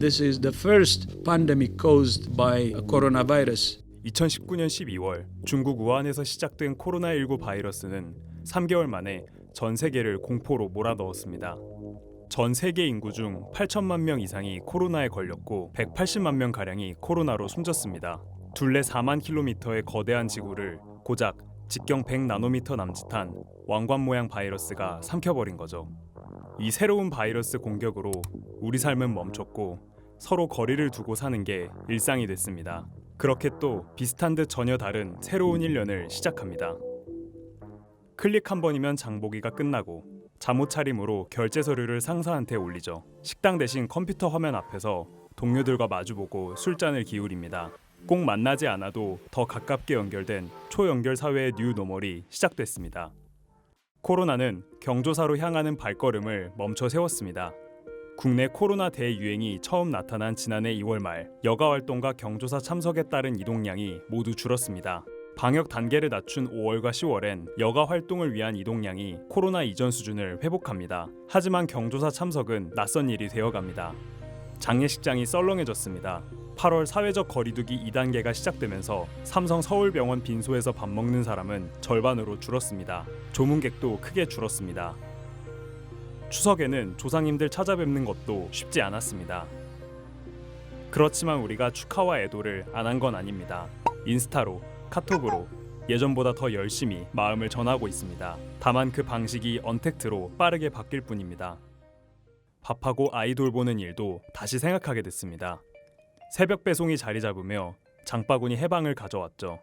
This is the first pandemic caused by coronavirus. 2019년 12월 중국 우한에서 시작된 코로나19 바이러스는 3개월 만에 전 세계를 공포로 몰아넣었습니다. 전 세계 인구 중 8천만 명 이상이 코로나에 걸렸고 180만 명 가량이 코로나로 숨졌습니다. 둘레 4만 킬로미터의 거대한 지구를 고작 직경 100나노미터 남짓한 왕관 모양 바이러스가 삼켜버린 거죠. 이 새로운 바이러스 공격으로 우리 삶은 멈췄고 서로 거리를 두고 사는 게 일상이 됐습니다. 그렇게 또 비슷한 듯 전혀 다른 새로운 1년을 시작합니다. 클릭 한 번이면 장보기가 끝나고 잠옷 차림으로 결제 서류를 상사한테 올리죠. 식당 대신 컴퓨터 화면 앞에서 동료들과 마주보고 술잔을 기울입니다. 꼭 만나지 않아도 더 가깝게 연결된 초연결 사회의 뉴노멀이 시작됐습니다. 코로나는 경조사로 향하는 발걸음을 멈춰 세웠습니다. 국내 코로나 대유행이 처음 나타난 지난해 2월 말 여가 활동과 경조사 참석에 따른 이동량이 모두 줄었습니다. 방역 단계를 낮춘 5월과 10월엔 여가 활동을 위한 이동량이 코로나 이전 수준을 회복합니다. 하지만 경조사 참석은 낯선 일이 되어갑니다. 장례식장이 썰렁해졌습니다. 8월 사회적 거리두기 2단계가 시작되면서 삼성 서울병원 빈소에서 밥 먹는 사람은 절반으로 줄었습니다. 조문객도 크게 줄었습니다. 추석에는 조상님들 찾아뵙는 것도 쉽지 않았습니다. 그렇지만 우리가 축하와 애도를 안 한 건 아닙니다. 인스타로, 카톡으로 예전보다 더 열심히 마음을 전하고 있습니다. 다만 그 방식이 언택트로 빠르게 바뀔 뿐입니다. 밥하고 아이 돌보는 일도 다시 생각하게 됐습니다. 새벽 배송이 자리 잡으며 장바구니 해방을 가져왔죠.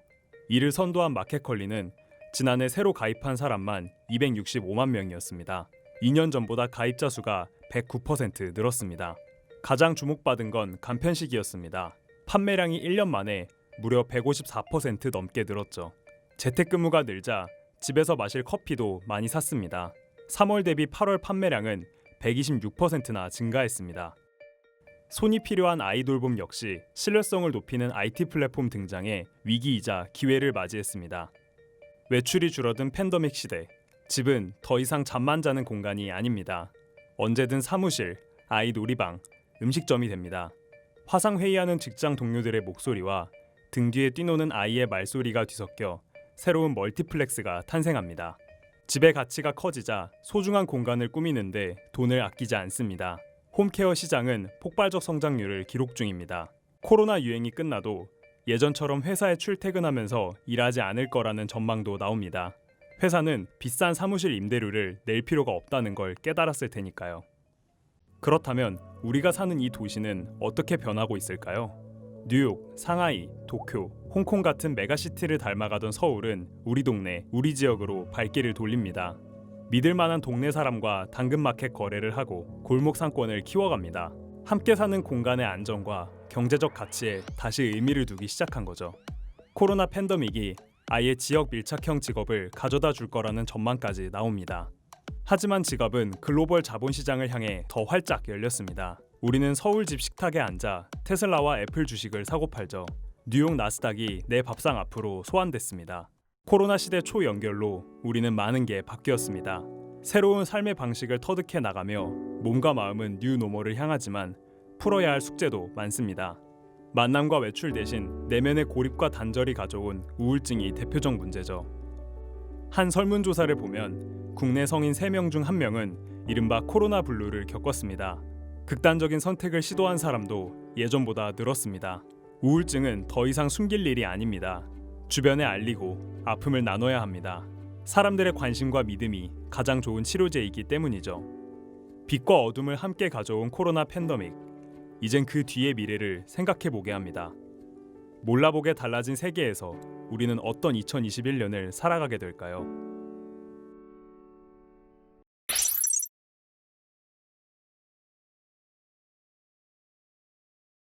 이를 선도한 마켓컬리는 지난해 새로 가입한 사람만 265만 명이었습니다. 2년 전보다 가입자 수가 109% 늘었습니다. 가장 주목받은 건 간편식이었습니다. 판매량이 1년 만에 무려 154% 넘게 늘었죠. 재택근무가 늘자 집에서 마실 커피도 많이 샀습니다. 3월 대비 8월 판매량은 126%나 증가했습니다. 손이 필요한 아이 돌봄 역시 신뢰성을 높이는 IT 플랫폼 등장에 위기이자 기회를 맞이했습니다. 외출이 줄어든 팬데믹 시대, 집은 더 이상 잠만 자는 공간이 아닙니다. 언제든 사무실, 아이 놀이방, 음식점이 됩니다. 화상회의하는 직장 동료들의 목소리와 등 뒤에 뛰노는 아이의 말소리가 뒤섞여 새로운 멀티플렉스가 탄생합니다. 집의 가치가 커지자 소중한 공간을 꾸미는데 돈을 아끼지 않습니다. 홈케어 시장은 폭발적 성장률을 기록 중입니다. 코로나 유행이 끝나도 예전처럼 회사에 출퇴근하면서 일하지 않을 거라는 전망도 나옵니다. 회사는 비싼 사무실 임대료를 낼 필요가 없다는 걸 깨달았을 테니까요. 그렇다면 우리가 사는 이 도시는 어떻게 변하고 있을까요? 뉴욕, 상하이, 도쿄, 홍콩 같은 메가시티를 닮아가던 서울은 우리 동네, 우리 지역으로 발길을 돌립니다. 믿을 만한 동네 사람과 당근마켓 거래를 하고 골목 상권을 키워갑니다. 함께 사는 공간의 안정과 경제적 가치에 다시 의미를 두기 시작한 거죠. 코로나 팬데믹이 아예 지역 밀착형 직업을 가져다 줄 거라는 전망까지 나옵니다. 하지만 직업은 글로벌 자본시장을 향해 더 활짝 열렸습니다. 우리는 서울 집 식탁에 앉아 테슬라와 애플 주식을 사고 팔죠. 뉴욕 나스닥이 내 밥상 앞으로 소환됐습니다. 코로나 시대 초연결로 우리는 많은 게 바뀌었습니다. 새로운 삶의 방식을 터득해 나가며 몸과 마음은 뉴노멀을 향하지만 풀어야 할 숙제도 많습니다. 만남과 외출 대신 내면의 고립과 단절이 가져온 우울증이 대표적 문제죠. 한 설문조사를 보면 국내 성인 3명 중 1명은 이른바 코로나 블루를 겪었습니다. 극단적인 선택을 시도한 사람도 예전보다 늘었습니다. 우울증은 더 이상 숨길 일이 아닙니다. 주변에 알리고 아픔을 나눠야 합니다. 사람들의 관심과 믿음이 가장 좋은 치료제이기 때문이죠. 빛과 어둠을 함께 가져온 코로나 팬데믹. 이젠 그 뒤의 미래를 생각해보게 합니다. 몰라보게 달라진 세계에서 우리는 어떤 2021년을 살아가게 될까요?